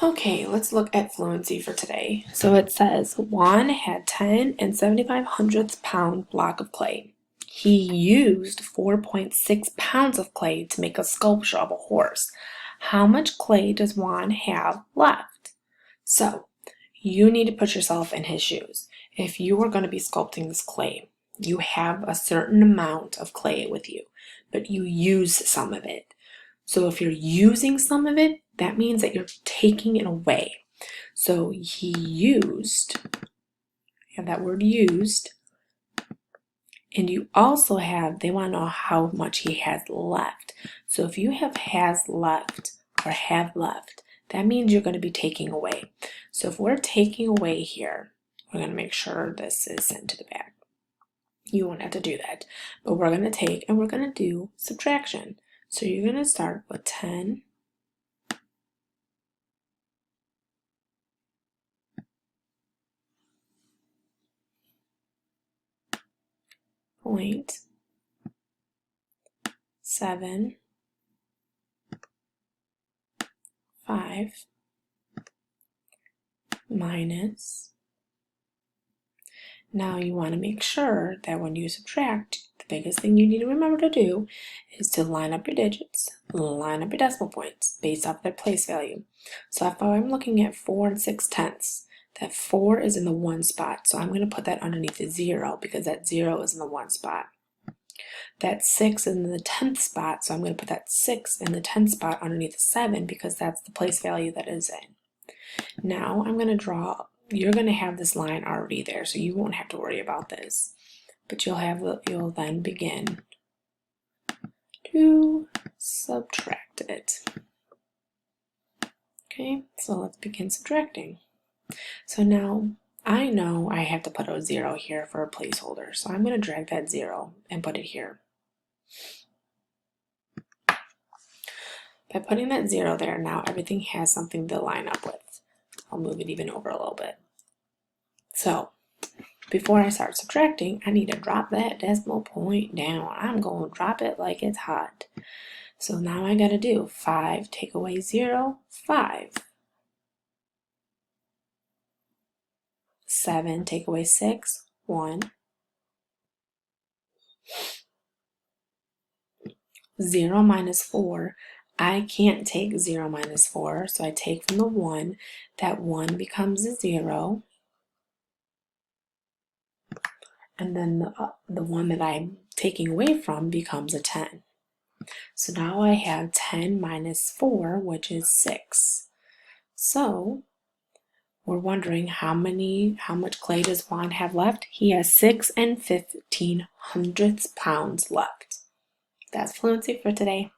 Okay, let's look at fluency for today. So it says Juan had 10 and 75 hundredths pound block of clay. He used 4.6 pounds of clay to make a sculpture of a horse. How much clay does Juan have left? So you need to put yourself in his shoes. If you are going to be sculpting this clay, you have a certain amount of clay with you, but you use some of it. So if you're using some of it, that means that you're taking it away. So he used, you have that word used, and you also have, they want to know how much he has left. So if you have has left or have left, that means you're going to be taking away. So if we're taking away here, we're going to make sure this is sent to the back. You won't have to do that, but we're going to take and we're going to do subtraction. So you're going to start with 10 point 7 5 minus. Now you want to make sure that when you subtract, the biggest thing you need to remember to do is to line up your digits, line up your decimal points based off their place value. So if I'm looking at 4 and 6/10, that 4 is in the 1 spot. So I'm going to put that underneath the 0 because that 0 is in the 1 spot. That 6 is in the 10th spot, so I'm going to put that 6 in the 10th spot underneath the 7 because that's the place value that is in. Now I'm going to draw, you're going to have this line already there, so you won't have to worry about this. But you'll then begin to subtract it. Okay, so let's begin subtracting. So now I know I have to put a 0 here for a placeholder, so I'm going to drag that 0 and put it here. By putting that 0 there, now everything has something to line up with. I'll move it even over a little bit. So before I start subtracting, I need to drop that decimal point down. I'm going to drop it like it's hot. So now I got to do 5 take away 0, 5. 7 take away 6, 1. 0 minus 4. I can't take 0 minus 4, so I take from the 1. That 1 becomes a 0. And then the one that I'm taking away from becomes a 10. So now I have 10 minus 4, which is 6. So we're wondering how much clay does Juan have left? He has 6 and 15 hundredths pounds left. That's fluency for today.